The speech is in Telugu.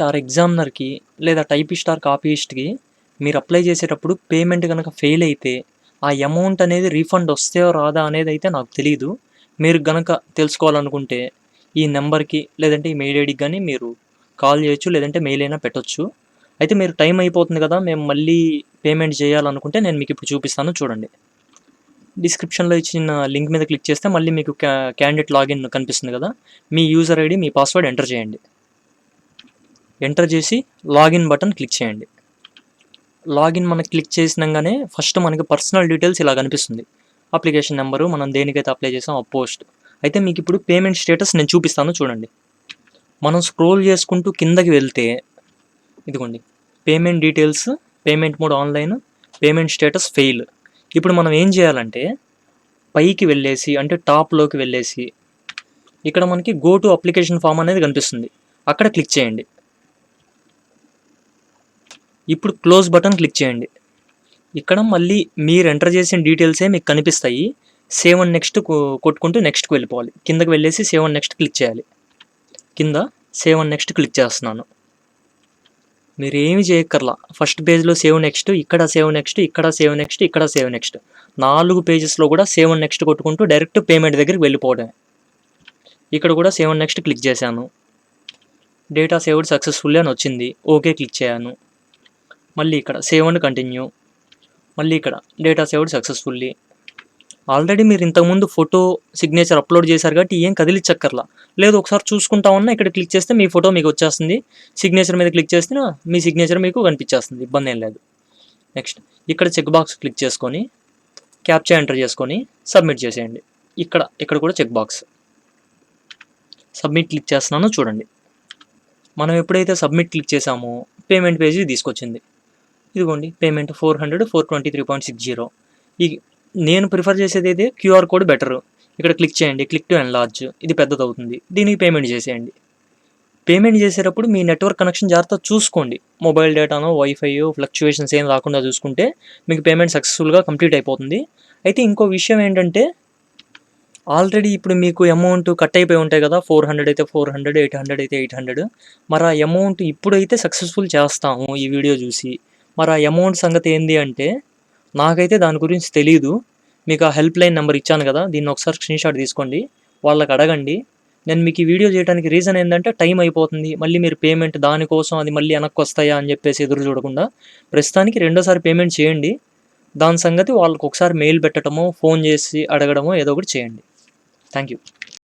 ఆర్ ఎగ్జామినర్‌కి లేదా టైపిస్ట్ ఆర్ కాపీయిస్ట్‌కి మీరు అప్లై చేసేటప్పుడు పేమెంట్ గనక ఫెయిల్ అయితే, ఆ అమౌంట్ అనేది రీఫండ్ వస్తదో రాదా అనేదైతే నాకు తెలీదు. మీరు గనక తెలుసుకోవాలనుకుంటే ఈ నంబర్‌కి లేదంటే ఈ మెయిల్ ఐడీకి గాని మీరు కాల్ చేయొచ్చు. లేదంటే మెయిల్ అయినా పెట్టొచ్చు. అయితే మీరు టైం అయిపోతుంది కదా! మేము మళ్ళీ పేమెంట్ చేయాలనుకుంటే నేను మీకిప్పుడు చూపిస్తాను చూడండి. డిస్క్రిప్షన్‌లో ఇచ్చిన లింక్ మీద క్లిక్ చేస్తే మళ్ళీ మీకు క్యాండిడేట్ లాగిన్ కనిపిస్తుంది కదా! మీ యూజర్ ఐడీ, మీ పాస్వర్డ్ ఎంటర్ చేయండి. ఎంటర్ చేసి లాగిన్ బటన్ క్లిక్ చేయండి. లాగిన్ మనకి క్లిక్ చేసినంగానే ఫస్ట్ మనకి పర్సనల్ డీటెయిల్స్ ఇలా కనిపిస్తుంది. అప్లికేషన్ నెంబరు, మనం దేనికైతే అప్లై చేసామో ఆ పోస్ట్. అయితే మీకు ఇప్పుడు పేమెంట్ స్టేటస్ నేను చూపిస్తాను చూడండి. మనం స్క్రోల్ చేసుకుంటూ కిందకి వెళ్తే ఇదిగోండి payment details, payment mode online, payment status fail. ఇప్పుడు మనం ఏం చేయాలంటే పైకి వెళ్ళేసి అంటే టాప్‌లోకి వెళ్ళేసి ఇక్కడ మనకి గో టు అప్లికేషన్ ఫామ్ అనేది కనిపిస్తుంది. అక్కడ క్లిక్ చేయండి. ఇప్పుడు క్లోజ్ బటన్ క్లిక్ చేయండి. ఇక్కడ మళ్ళీ మీరు ఎంటర్ చేసిన డీటెయిల్సే మీకు కనిపిస్తాయి. సేవ్ అండ్ నెక్స్ట్ కొట్టుకుంటూ నెక్స్ట్‌కి వెళ్ళిపోవాలి. కిందకి వెళ్ళేసి సేవ్ అండ్ నెక్స్ట్ క్లిక్ చేయాలి. కింద సేవ్ అండ్ నెక్స్ట్ క్లిక్ చేస్తున్నాను. మీరేమి చేయక్కర్లా. ఫస్ట్ పేజ్‌లో సేవ్ నెక్స్ట్, ఇక్కడ సేవ్ నెక్స్ట్, ఇక్కడ సేవ్ నెక్స్ట్, ఇక్కడ సేవ్ నెక్స్ట్. 4 పేజెస్‌లో కూడా సేవ్ అండ్ నెక్స్ట్ కొట్టుకుంటూ డైరెక్ట్ పేమెంట్ దగ్గరికి వెళ్ళిపోవడమే. ఇక్కడ కూడా సేవ్ అండ్ నెక్స్ట్ క్లిక్ చేశాను. డేటా సేవ్డ్ సక్సెస్‌ఫుల్లీ అని వచ్చింది. ఓకే క్లిక్ చేశాను. మళ్ళీ ఇక్కడ సేవ్ అండ్ కంటిన్యూ. మళ్ళీ ఇక్కడ డేటా సేవ్డ్ సక్సెస్‌ఫుల్లీ. ఆల్రెడీ మీరు ఇంతకుముందు ఫోటో, సిగ్నేచర్ అప్లోడ్ చేశారు కాబట్టి ఏం కదిలించక్కర్లా. లేదు ఒకసారి చూసుకుంటామన్నా ఇక్కడ క్లిక్ చేస్తే మీ ఫోటో మీకు వచ్చేస్తుంది. సిగ్నేచర్ మీద క్లిక్ చేస్తే మీ సిగ్నేచర్ మీకు కనిపించేస్తుంది. ఇబ్బంది ఏం లేదు. నెక్స్ట్ ఇక్కడ చెక్ బాక్స్ క్లిక్ చేసుకొని క్యాప్చా ఎంటర్ చేసుకొని సబ్మిట్ చేసేయండి. ఇక్కడ కూడా చెక్ బాక్స్. సబ్మిట్ క్లిక్ చేస్తున్నాను చూడండి. మనం ఎప్పుడైతే సబ్మిట్ క్లిక్ చేసామో పేమెంట్ పేజీ తీసుకొచ్చింది. ఇదిగోండి పేమెంట్ 400 423.60. ఈ నేను ప్రిఫర్ చేసేది అయితే క్యూఆర్ కోడ్ బెటరు. ఇక్కడ క్లిక్ చేయండి. Click to enlarge. ఇది పెద్దదవుతుంది. దీనికి పేమెంట్ చేసేయండి. పేమెంట్ చేసేటప్పుడు మీ నెట్వర్క్ కనెక్షన్ జాగ్రత్తగా చూసుకోండి. మొబైల్ డేటానో, వైఫైయో ఫ్లక్చుయేషన్స్ ఏం రాకుండా చూసుకుంటే మీకు పేమెంట్ సక్సెస్ఫుల్గా కంప్లీట్ అయిపోతుంది. అయితే ఇంకో విషయం ఏంటంటే ఆల్రెడీ ఇప్పుడు మీకు అమౌంట్ కట్ అయిపోయి ఉంటాయి కదా! 400 అయితే 400, 800 అయితే 800. మరి ఆ అమౌంట్ ఇప్పుడైతే సక్సెస్ఫుల్ చేస్తాము ఈ వీడియో చూసి. మరి ఆ అమౌంట్ సంగతి ఏంది అంటే నాకైతే దాని గురించి తెలీదు. మీకు ఆ హెల్ప్ లైన్ నెంబర్ ఇచ్చాను కదా! దీన్ని ఒకసారి స్క్రీన్‌షాట్ తీసుకోండి. వాళ్ళకి అడగండి. నేను మీకు ఈ వీడియో చేయడానికి రీజన్ ఏందంటే టైం అయిపోతుంది. మళ్ళీ మీరు పేమెంట్ దానికోసం అది మళ్ళీ వెనక్కొస్తాయా అని చెప్పేసి ఎదురు చూడకుండా ప్రస్తుతానికి రెండోసారి పేమెంట్ చేయండి. దాని సంగతి వాళ్ళకి ఒకసారి మెయిల్ పెట్టడమో, ఫోన్ చేసి అడగడమో ఏదో ఒకటి చేయండి. Thank you.